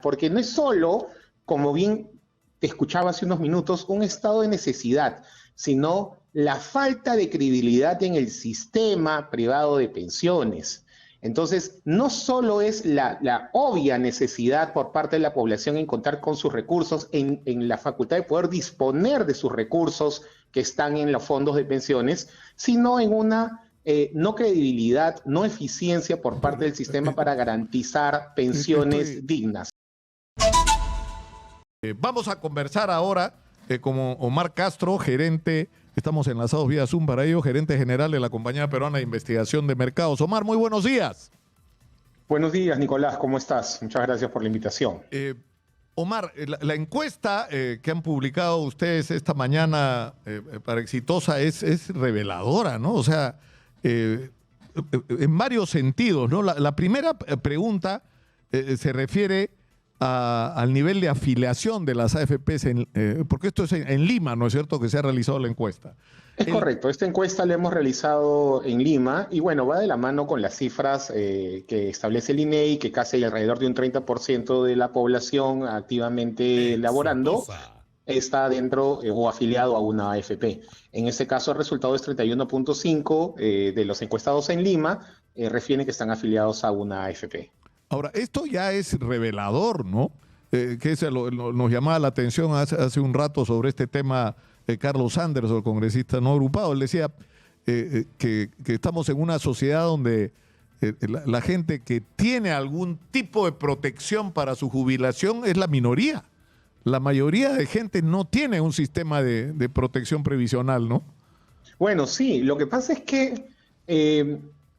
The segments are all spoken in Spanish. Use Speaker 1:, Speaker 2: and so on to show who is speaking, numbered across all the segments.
Speaker 1: Porque no es solo, como bien te escuchaba hace unos minutos, un estado de necesidad, sino la falta de credibilidad en el sistema privado de pensiones. Entonces, no solo es la obvia necesidad por parte de la población en contar con sus recursos, en la facultad de poder disponer de sus recursos que están en los fondos de pensiones, sino en una no credibilidad, no eficiencia por parte del sistema para garantizar pensiones dignas.
Speaker 2: Vamos a conversar ahora con Omar Castro, gerente, estamos enlazados vía Zoom para ello, gerente general de la Compañía Peruana de Investigación de Mercados. Omar, muy buenos días.
Speaker 1: Buenos días, Nicolás, ¿cómo estás? Muchas gracias por la invitación.
Speaker 2: Omar, la encuesta que han publicado ustedes esta mañana para Exitosa es reveladora, ¿no? O sea, en varios sentidos, ¿no? La primera pregunta se refiere al nivel de afiliación de las AFPs, porque esto es en Lima, ¿no es cierto?, que se ha realizado la encuesta.
Speaker 1: Es correcto, esta encuesta la hemos realizado en Lima y bueno, va de la mano con las cifras que establece el INEI, que casi alrededor de un 30% de la población activamente laborando está dentro o afiliado a una AFP. En este caso el resultado es 31.5 de los encuestados en Lima refieren que están afiliados a una AFP.
Speaker 2: Ahora, esto ya es revelador, ¿no? Que nos llamaba la atención hace un rato sobre este tema Carlos Sanders, el congresista no agrupado. Él decía que estamos en una sociedad donde la gente que tiene algún tipo de protección para su jubilación es la minoría. La mayoría de gente no tiene un sistema de protección previsional, ¿no?
Speaker 1: Bueno, sí. Lo que pasa es que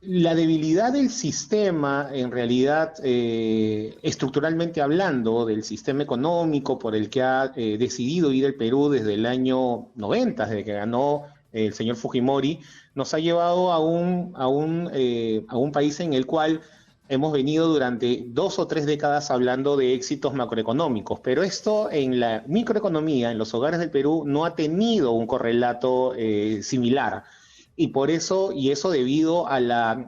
Speaker 1: la debilidad del sistema, en realidad, estructuralmente hablando, del sistema económico por el que ha decidido ir el Perú desde el año 90, desde que ganó el señor Fujimori, nos ha llevado a un país en el cual hemos venido durante 2 o 3 décadas hablando de éxitos macroeconómicos, pero esto en la microeconomía, en los hogares del Perú, no ha tenido un correlato similar. Y por eso, y eso debido a la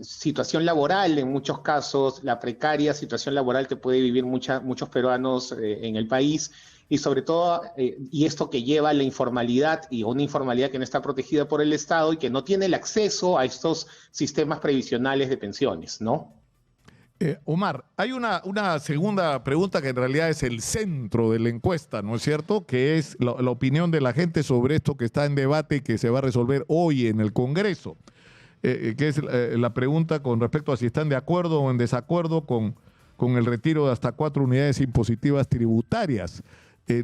Speaker 1: situación laboral en muchos casos, la precaria situación laboral que puede vivir muchos peruanos en el país, y sobre todo, y esto que lleva a la informalidad, y una informalidad que no está protegida por el Estado y que no tiene el acceso a estos sistemas previsionales de pensiones, ¿no?
Speaker 2: Omar, hay una segunda pregunta que en realidad es el centro de la encuesta, ¿no es cierto? Que es la opinión de la gente sobre esto que está en debate y que se va a resolver hoy en el Congreso, que es la pregunta con respecto a si están de acuerdo o en desacuerdo con el retiro de hasta 4 unidades impositivas tributarias.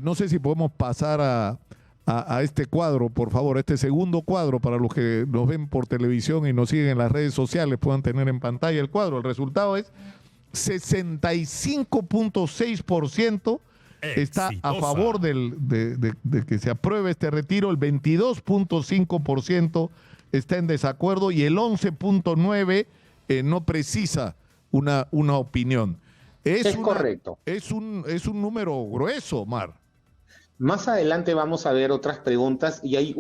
Speaker 2: No sé si podemos pasar a este cuadro, por favor, este segundo cuadro, para los que nos ven por televisión y nos siguen en las redes sociales, puedan tener en pantalla el cuadro. El resultado es 65.6% está a favor de que se apruebe este retiro, el 22.5% está en desacuerdo y el 11.9% no precisa una opinión.
Speaker 1: Es correcto.
Speaker 2: Es un número grueso, Omar.
Speaker 1: Más adelante vamos a ver otras preguntas y hay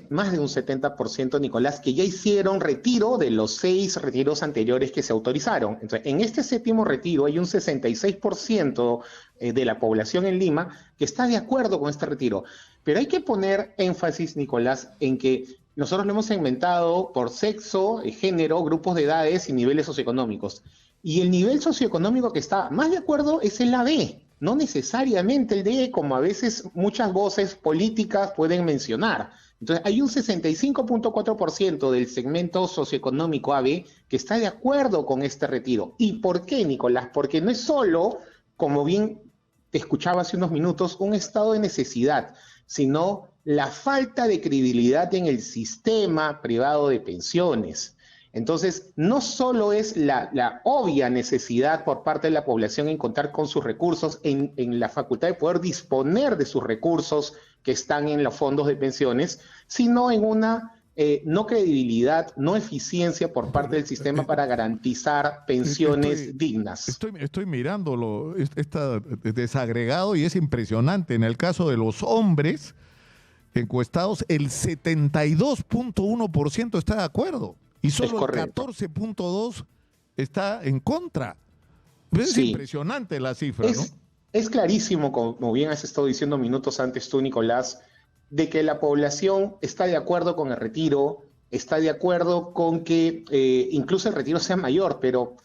Speaker 1: más de un 70%, Nicolás, que ya hicieron retiro de los 6 retiros anteriores que se autorizaron. Entonces, en este 7º retiro hay un 66% de la población en Lima que está de acuerdo con este retiro. Pero hay que poner énfasis, Nicolás, en que nosotros lo hemos segmentado por sexo, género, grupos de edades y niveles socioeconómicos. Y el nivel socioeconómico que está más de acuerdo es el AB. No necesariamente el D, como a veces muchas voces políticas pueden mencionar. Entonces, hay un 65.4% del segmento socioeconómico AB que está de acuerdo con este retiro. ¿Y por qué, Nicolás? Porque no es solo, como bien te escuchaba hace unos minutos, un estado de necesidad, sino la falta de credibilidad en el sistema privado de pensiones. Entonces, no solo es la obvia necesidad por parte de la población en contar con sus recursos, en la facultad de poder disponer de sus recursos que están en los fondos de pensiones, sino en una no credibilidad, no eficiencia por parte del sistema para garantizar pensiones dignas.
Speaker 2: Estoy mirándolo, está desagregado y es impresionante. En el caso de los hombres encuestados, el 72.1% está de acuerdo. Y solo el 14.2% está en contra. Es
Speaker 1: Sí,
Speaker 2: impresionante la cifra, ¿no?
Speaker 1: es clarísimo, como bien has estado diciendo minutos antes tú, Nicolás, de que la población está de acuerdo con el retiro, está de acuerdo con que incluso el retiro sea mayor, pero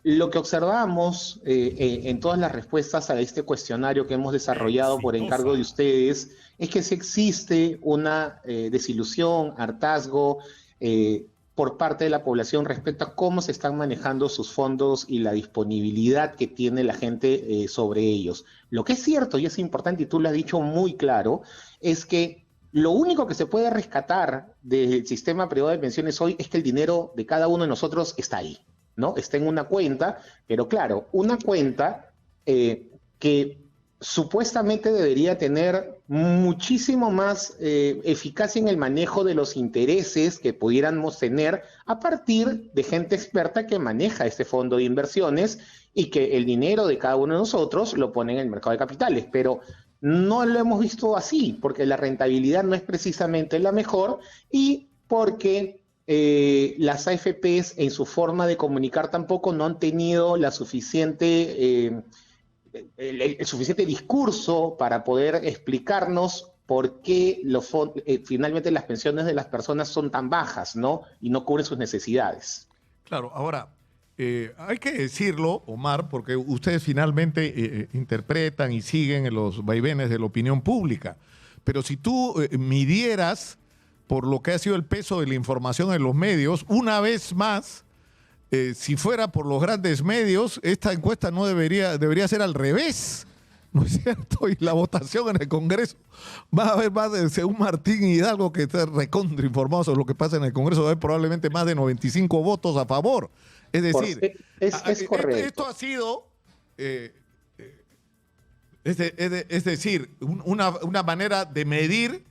Speaker 1: lo que observamos en todas las respuestas a este cuestionario que hemos desarrollado por encargo de ustedes es que sí existe una desilusión, hartazgo por parte de la población respecto a cómo se están manejando sus fondos y la disponibilidad que tiene la gente sobre ellos. Lo que es cierto y es importante, y tú lo has dicho muy claro, es que lo único que se puede rescatar del sistema privado de pensiones hoy es que el dinero de cada uno de nosotros está ahí, ¿no? Está en una cuenta, pero claro, una cuenta que supuestamente debería tener muchísimo más eficacia en el manejo de los intereses que pudiéramos tener a partir de gente experta que maneja este fondo de inversiones y que el dinero de cada uno de nosotros lo pone en el mercado de capitales. Pero no lo hemos visto así, porque la rentabilidad no es precisamente la mejor y porque las AFPs en su forma de comunicar tampoco no han tenido la suficiente, el suficiente discurso para poder explicarnos por qué finalmente las pensiones de las personas son tan bajas, ¿no? Y no cubren sus necesidades.
Speaker 2: Claro, ahora, hay que decirlo, Omar, porque ustedes finalmente interpretan y siguen los vaivenes de la opinión pública. Pero si tú midieras por lo que ha sido el peso de la información en los medios, una vez más, si fuera por los grandes medios, esta encuesta no debería ser al revés, ¿no es cierto? Y la votación en el Congreso va a haber más de, según Martín Hidalgo, que está recontra informado sobre lo que pasa en el Congreso, va a haber probablemente más de 95 votos a favor. Es decir,
Speaker 1: es correcto.
Speaker 2: Esto ha sido, es decir, una manera de medir,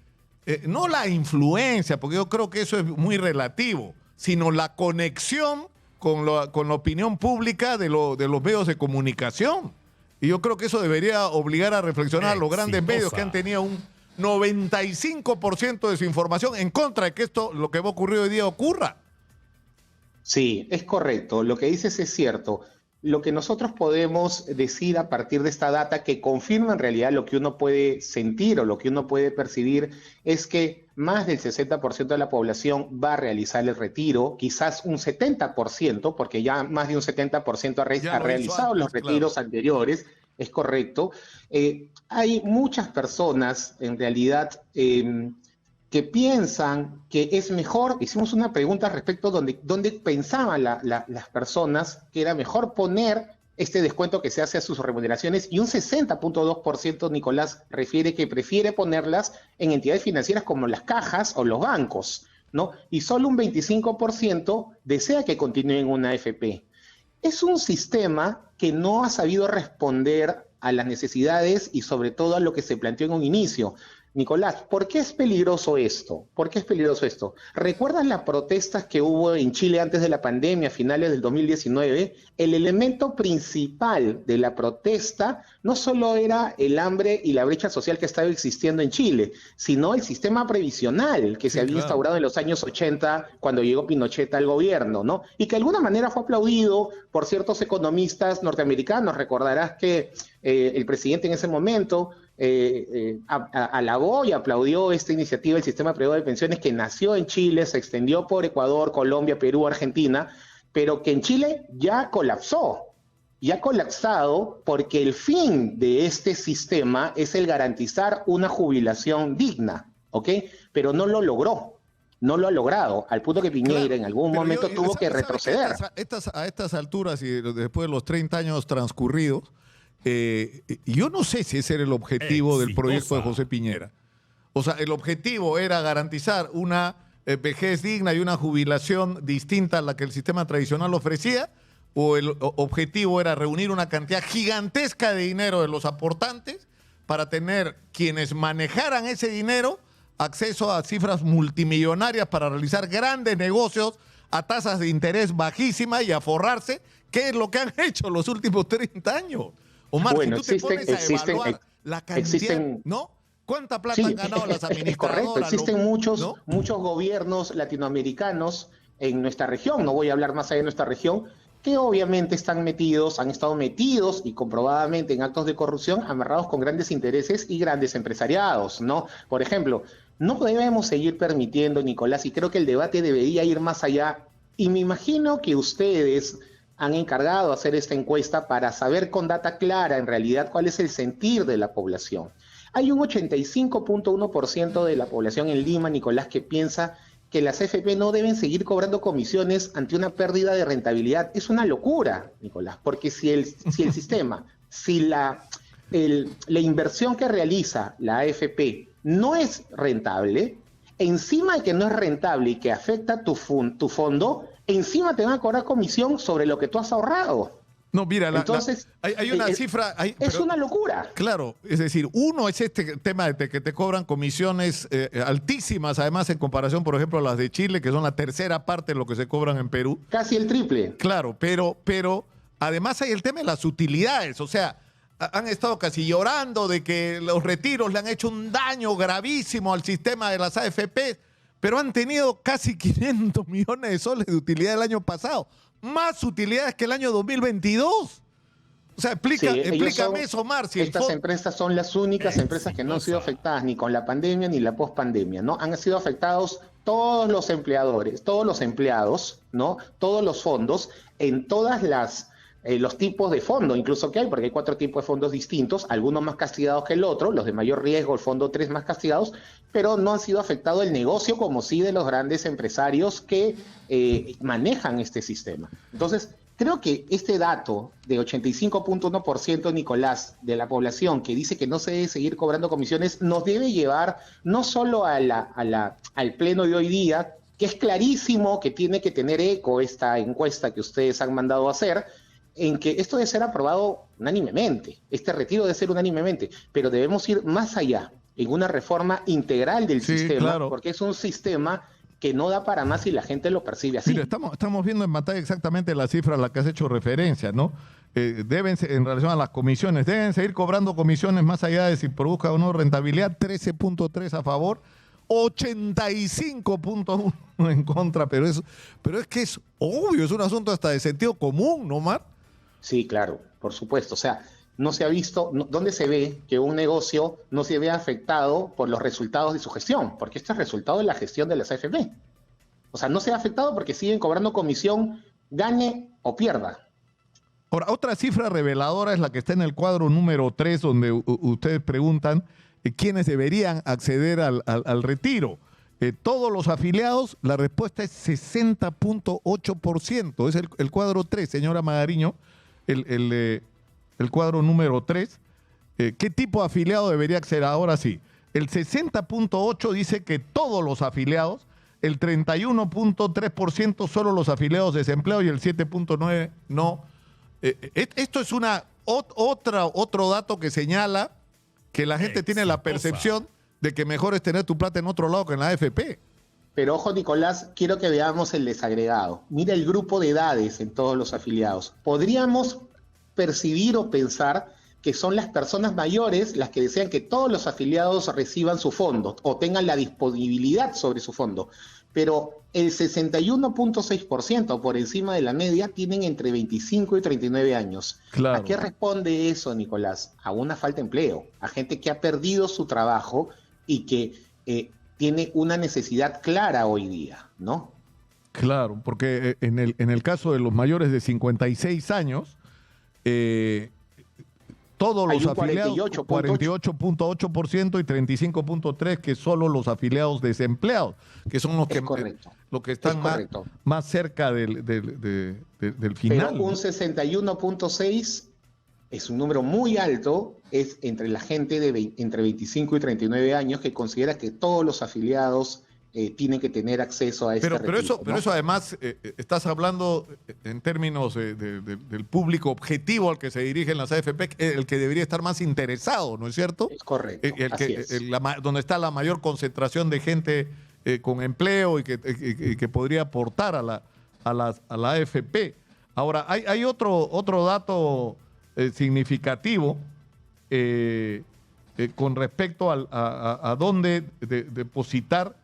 Speaker 2: no la influencia, porque yo creo que eso es muy relativo, sino la conexión con la opinión pública de los medios de comunicación. Y yo creo que eso debería obligar a reflexionar a los grandes medios que han tenido un 95% de su información en contra de que lo que va a ocurrir hoy día ocurra.
Speaker 1: Sí, es correcto. Lo que dices es cierto. Lo que nosotros podemos decir a partir de esta data que confirma en realidad lo que uno puede sentir o lo que uno puede percibir es que más del 60% de la población va a realizar el retiro, quizás un 70%, porque ya más de un 70% ha realizado antes, los retiros anteriores, es correcto. Hay muchas personas en realidad que piensan que es mejor, hicimos una pregunta al respecto donde pensaban las personas que era mejor poner este descuento que se hace a sus remuneraciones y un 60.2%, Nicolás, refiere que prefiere ponerlas en entidades financieras como las cajas o los bancos, ¿no? Y solo un 25% desea que continúe en una AFP. Es un sistema que no ha sabido responder a las necesidades y sobre todo a lo que se planteó en un inicio. Nicolás, ¿por qué es peligroso esto? ¿Por qué es peligroso esto? ¿Recuerdas las protestas que hubo en Chile antes de la pandemia, a finales del 2019? El elemento principal de la protesta no solo era el hambre y la brecha social que estaba existiendo en Chile, sino el sistema previsional que se había instaurado en los años 80 cuando llegó Pinochet al gobierno, ¿no? Y que de alguna manera fue aplaudido por ciertos economistas norteamericanos. Recordarás que el presidente en ese momento alabó y aplaudió esta iniciativa del sistema privado de pensiones que nació en Chile, se extendió por Ecuador, Colombia, Perú, Argentina, pero que en Chile ya colapsó, ya ha colapsado porque el fin de este sistema es el garantizar una jubilación digna, ¿ok? Pero no lo logró, no lo ha logrado, al punto que Piñera en algún momento tuvo que retroceder.
Speaker 2: A estas alturas y después de los 30 años transcurridos, yo no sé si ese era el objetivo del proyecto de José Piñera. O sea, el objetivo era garantizar una vejez digna y una jubilación distinta a la que el sistema tradicional ofrecía, o el objetivo era reunir una cantidad gigantesca de dinero de los aportantes para tener quienes manejaran ese dinero acceso a cifras multimillonarias para realizar grandes negocios a tasas de interés bajísimas y a forrarse, que es lo que han hecho los últimos 30 años. Omar,
Speaker 1: bueno,
Speaker 2: si tú te pones a evaluar la cantidad, ¿no? ¿Cuánta plata han ganado las administradoras?
Speaker 1: Es correcto, existen muchos gobiernos latinoamericanos en nuestra región, no voy a hablar más allá de nuestra región, que obviamente han estado metidos y comprobadamente en actos de corrupción, amarrados con grandes intereses y grandes empresariados, ¿no? Por ejemplo, no debemos seguir permitiendo, Nicolás, y creo que el debate debería ir más allá, y me imagino que ustedes han encargado de hacer esta encuesta para saber con data clara en realidad cuál es el sentir de la población. Hay un 85.1% de la población en Lima, Nicolás, que piensa que las AFP no deben seguir cobrando comisiones ante una pérdida de rentabilidad. Es una locura, Nicolás, porque si el sistema, si la inversión que realiza la AFP no es rentable, encima de que no es rentable y que afecta tu fondo, encima te van a cobrar comisión sobre lo que tú has ahorrado.
Speaker 2: No, mira,
Speaker 1: entonces
Speaker 2: hay una cifra...
Speaker 1: es una locura.
Speaker 2: Claro, es decir, uno es este tema de que te cobran comisiones altísimas, además en comparación, por ejemplo, a las de Chile, que son la tercera parte de lo que se cobran en Perú.
Speaker 1: Casi el triple.
Speaker 2: Claro, pero además hay el tema de las utilidades, o sea, han estado casi llorando de que los retiros le han hecho un daño gravísimo al sistema de las AFP, pero han tenido casi 500 millones de soles de utilidad el año pasado. Más utilidades que el año 2022. O sea, explícame eso, Omar.
Speaker 1: Estas empresas son las únicas empresas que no han sido afectadas ni con la pandemia ni la pospandemia, ¿no? Han sido afectados todos los empleadores, todos los empleados, ¿no? Todos los fondos, en todas los tipos de fondo, incluso que hay, porque hay 4 tipos de fondos distintos, algunos más castigados que el otro, los de mayor riesgo, el fondo 3 más castigados, pero no han sido afectado el negocio como sí de los grandes empresarios que manejan este sistema. Entonces, creo que este dato de 85.1%, Nicolás, de la población que dice que no se debe seguir cobrando comisiones, nos debe llevar no solo al pleno de hoy día, que es clarísimo que tiene que tener eco esta encuesta que ustedes han mandado a hacer, en que esto debe ser aprobado unánimemente, este retiro debe ser unánimemente, pero debemos ir más allá, en una reforma integral del sistema, claro, porque es un sistema que no da para más y la gente lo percibe así.
Speaker 2: Mira, estamos viendo en pantalla exactamente la cifra a la que has hecho referencia, ¿no? En relación a las comisiones, deben seguir cobrando comisiones más allá de si produzca o no rentabilidad, 13.3 a favor, 85.1 en contra, pero es que es obvio, es un asunto hasta de sentido común, ¿no, Mar?
Speaker 1: Sí, claro, por supuesto. O sea, no se ha visto, ¿dónde se ve que un negocio no se ve afectado por los resultados de su gestión? Porque esto es resultado de la gestión de las AFP. O sea, no se ha afectado porque siguen cobrando comisión, gane o pierda.
Speaker 2: Ahora, otra cifra reveladora es la que está en el cuadro número 3, donde ustedes preguntan quiénes deberían acceder al retiro. Todos los afiliados, la respuesta es 60.8%. Es el cuadro 3, señora Magariño. El cuadro número 3, ¿qué tipo de afiliado debería acceder? Ahora sí, el 60.8 dice que todos los afiliados, el 31.3% solo los afiliados desempleados y el 7.9% no. Esto es otro dato que señala que la gente tiene la percepción de que mejor es tener tu plata en otro lado que en la AFP.
Speaker 1: Pero ojo, Nicolás, quiero que veamos el desagregado. Mira el grupo de edades en todos los afiliados. Podríamos percibir o pensar que son las personas mayores las que desean que todos los afiliados reciban su fondo o tengan la disponibilidad sobre su fondo. Pero el 61.6% por encima de la media tienen entre 25 y 39 años.
Speaker 2: Claro.
Speaker 1: ¿A qué responde eso, Nicolás? A una falta de empleo, a gente que ha perdido su trabajo y que tiene una necesidad clara hoy día, ¿no?
Speaker 2: Claro, porque en el caso de los mayores de 56 años, todos los afiliados, 48.8% y 35.3% que solo los afiliados desempleados, que son los que están más cerca del final.
Speaker 1: Pero un 61.6% es un número muy alto, es entre la gente entre 25 y 39 años que considera que todos los afiliados tienen que tener acceso a este retiro.
Speaker 2: Pero eso además, estás hablando en términos del público objetivo al que se dirigen las AFP, el que debería estar más interesado, ¿no es cierto?
Speaker 1: Es correcto,
Speaker 2: donde está la mayor concentración de gente con empleo y que podría aportar a la AFP. Ahora, hay otro dato significativo con respecto a dónde depositar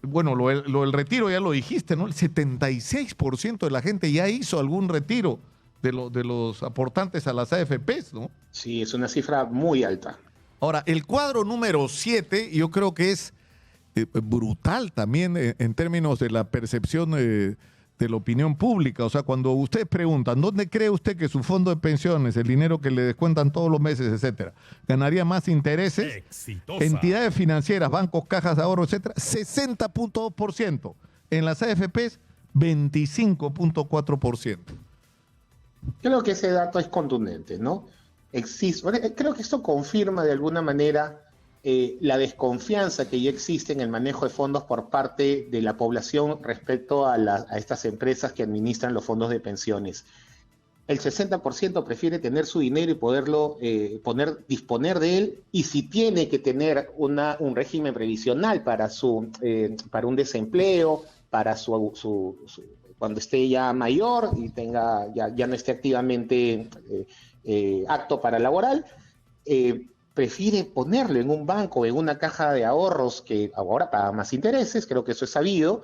Speaker 2: bueno, lo del retiro ya lo dijiste, ¿no? El 76% de la gente ya hizo algún retiro de los aportantes a las AFPs, ¿no?
Speaker 1: Sí, es una cifra muy alta.
Speaker 2: Ahora, el cuadro número 7 yo creo que es brutal también en términos de la percepción de la opinión pública. O sea, cuando ustedes preguntan, ¿dónde cree usted que su fondo de pensiones, el dinero que le descuentan todos los meses, etcétera, ganaría más intereses?
Speaker 3: Exitosa.
Speaker 2: Entidades financieras, bancos, cajas de ahorro, etcétera, 60.2%. En las AFPs, 25.4%.
Speaker 1: Creo que ese dato es contundente, ¿no? Creo que esto confirma de alguna manera la desconfianza que ya existe en el manejo de fondos por parte de la población respecto a estas empresas que administran los fondos de pensiones. El 60% prefiere tener su dinero y poderlo disponer de él, y si tiene que tener un régimen previsional para un desempleo, para cuando esté ya mayor y ya no esté activamente apto para laboral, prefiere ponerlo en un banco, en una caja de ahorros que ahora paga más intereses, creo que eso es sabido,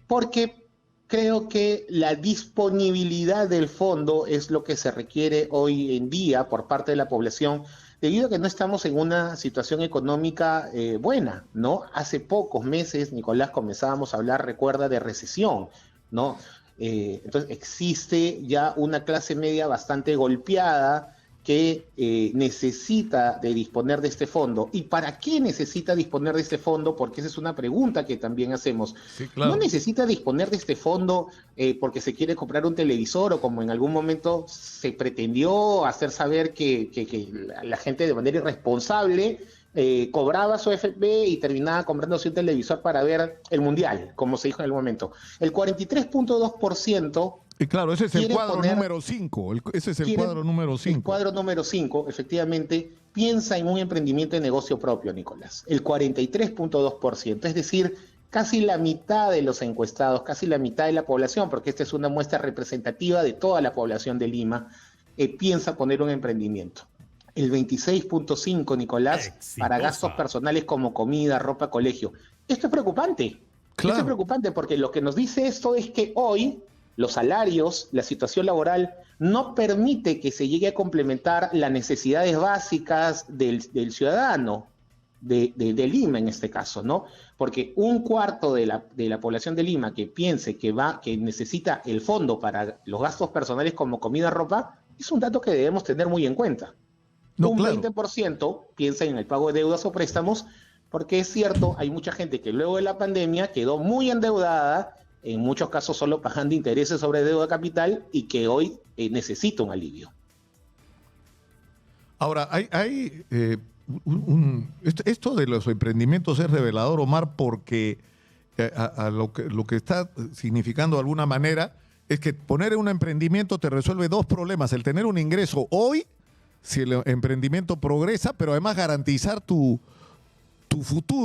Speaker 1: porque creo que la disponibilidad del fondo es lo que se requiere hoy en día por parte de la población, debido a que no estamos en una situación económica buena, ¿no? Hace pocos meses, Nicolás, comenzábamos a hablar, recuerda, de recesión, ¿no? Entonces existe ya una clase media bastante golpeada que necesita de disponer de este fondo. ¿Y para qué necesita disponer de este fondo? Porque esa es una pregunta que también hacemos.
Speaker 2: Sí, claro.
Speaker 1: No necesita disponer de este fondo porque se quiere comprar un televisor, o como en algún momento se pretendió hacer saber que la gente de manera irresponsable cobraba su FP y terminaba comprándose un televisor para ver el Mundial, como se dijo en el momento. El 43.2%...
Speaker 2: Y claro, ese es el cuadro
Speaker 1: poner,
Speaker 2: número 5. Ese es el cuadro número 5.
Speaker 1: El cuadro número 5, efectivamente, piensa en un emprendimiento de negocio propio, Nicolás. El 43.2%, es decir, casi la mitad de los encuestados, casi la mitad de la población, porque esta es una muestra representativa de toda la población de Lima, piensa poner un emprendimiento. El 26.5%, Nicolás,
Speaker 3: Exitosa.
Speaker 1: para gastos personales como comida, ropa, colegio. Esto es preocupante.
Speaker 2: Claro.
Speaker 1: Esto es preocupante porque lo que nos dice esto es que hoy los salarios, la situación laboral, no permite que se llegue a complementar las necesidades básicas del ciudadano, de Lima en este caso, ¿no? Porque un cuarto de la población de Lima que piense que necesita el fondo para los gastos personales como comida, ropa, es un dato que debemos tener muy en cuenta.
Speaker 2: No,
Speaker 1: un
Speaker 2: claro.
Speaker 1: 20% piensa en el pago de deudas o préstamos, porque es cierto, hay mucha gente que luego de la pandemia quedó muy endeudada, en muchos casos solo pagando intereses sobre deuda capital, y que hoy necesita un alivio.
Speaker 2: Ahora, esto de los emprendimientos es revelador, Omar, porque lo que está significando de alguna manera es que poner un emprendimiento te resuelve dos problemas: el tener un ingreso hoy, si el emprendimiento progresa, pero además garantizar tu futuro.